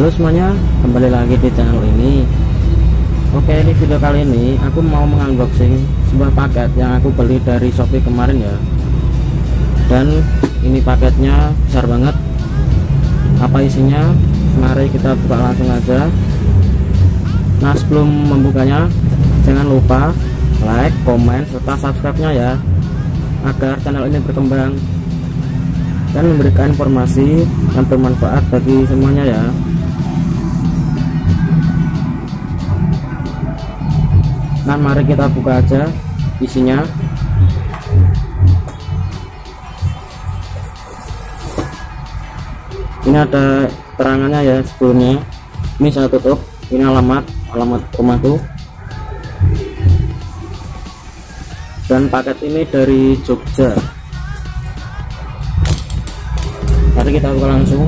Halo semuanya, kembali lagi di channel ini. Oke, ini video kali ini aku mau mengunboxing sebuah paket yang aku beli dari Shopee kemarin ya. Dan ini paketnya besar banget. Apa isinya? Mari kita buka langsung aja. Nah, sebelum membukanya jangan lupa like, komen, serta subscribe-nya ya, agar channel ini berkembang dan memberikan informasi yang bermanfaat bagi semuanya ya. Nah, mari kita buka aja isinya. Ini ada keterangannya ya sebelumnya. Ini saya tutup. Ini alamat rumahku. Dan paket ini dari Jogja. Mari kita buka langsung.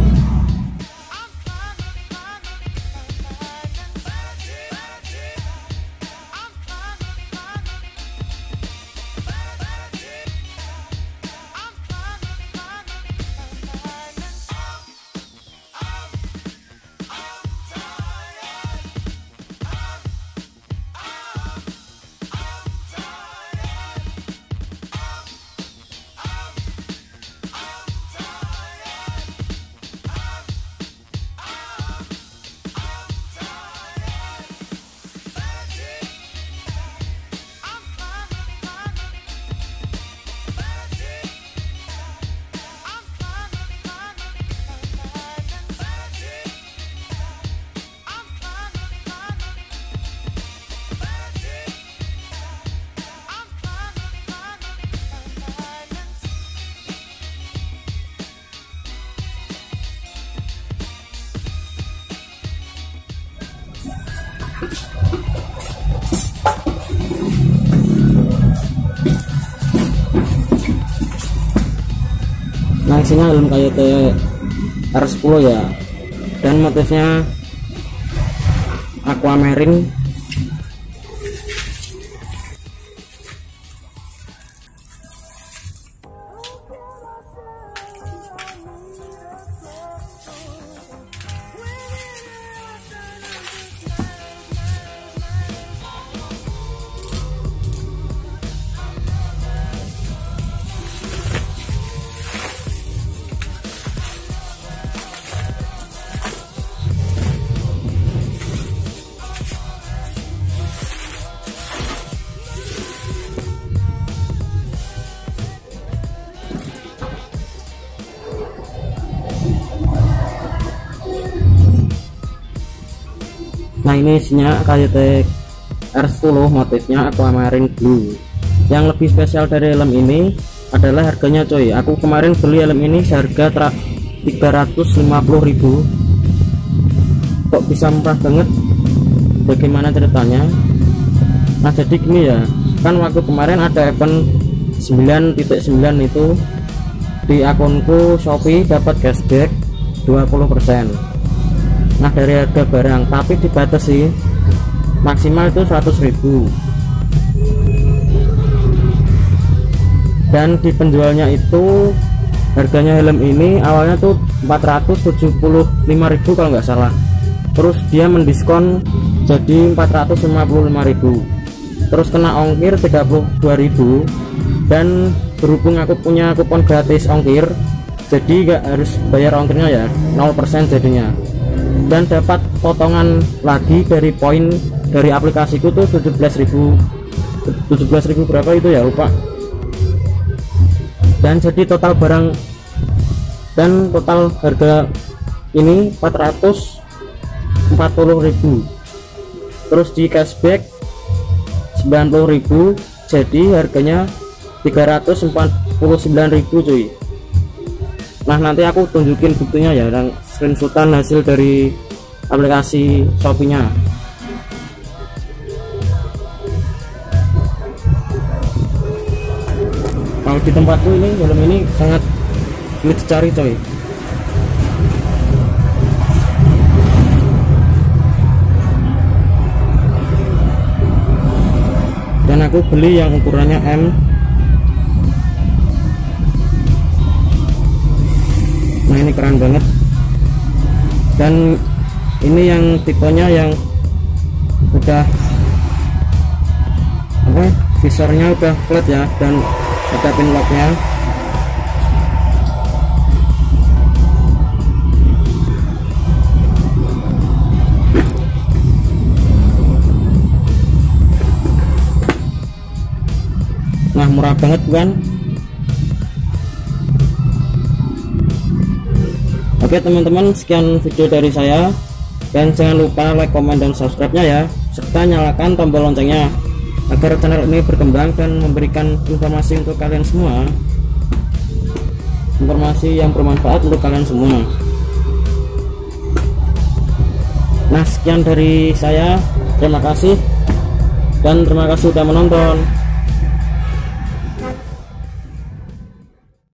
Nah, isinya helm KYT R10 ya, dan motifnya aquamarine. Nah, ini isinya KYT R10, motifnya aquamarine blue. Yang lebih spesial dari helm ini adalah harganya coy. Aku kemarin beli helm ini seharga 350.000. Kok bisa murah banget? Bagaimana ceritanya? Nah, jadi gini ya, kan waktu kemarin ada event 9.9 itu di akunku Shopee dapat cashback 20%. Nah, dari harga barang, tapi dibatasi maksimal itu 100.000. Dan di penjualnya itu harganya helm ini awalnya tuh 475.000 kalau nggak salah. Terus dia mendiskon jadi 455.000. Terus kena ongkir 32.000. Dan berhubung aku punya kupon gratis ongkir, jadi nggak harus bayar ongkirnya ya, 0% jadinya. Dan dapat potongan lagi dari poin dari aplikasiku tuh 17.000 berapa itu ya, lupa. Dan jadi total barang dan total harga ini 440.000. Terus di cashback 90.000, jadi harganya 349.000 cuy. Nah, nanti aku tunjukin buktinya ya, dan screenshotan hasil dari aplikasi Shopee-nya. Kalau di tempatku ini helm ini sangat sulit dicari coy. Dan aku beli yang ukurannya M. Nah, ini keren banget. Dan Ini yang tipenya yang udah visornya udah flat ya, dan ada pin locknya. Nah, murah banget bukan? Oke teman-teman, sekian video dari saya, dan jangan lupa like, komen, dan subscribe-nya ya, serta nyalakan tombol loncengnya agar channel ini berkembang dan memberikan informasi untuk kalian semua, informasi yang bermanfaat untuk kalian semua. Nah, sekian dari saya, terima kasih, dan terima kasih sudah menonton.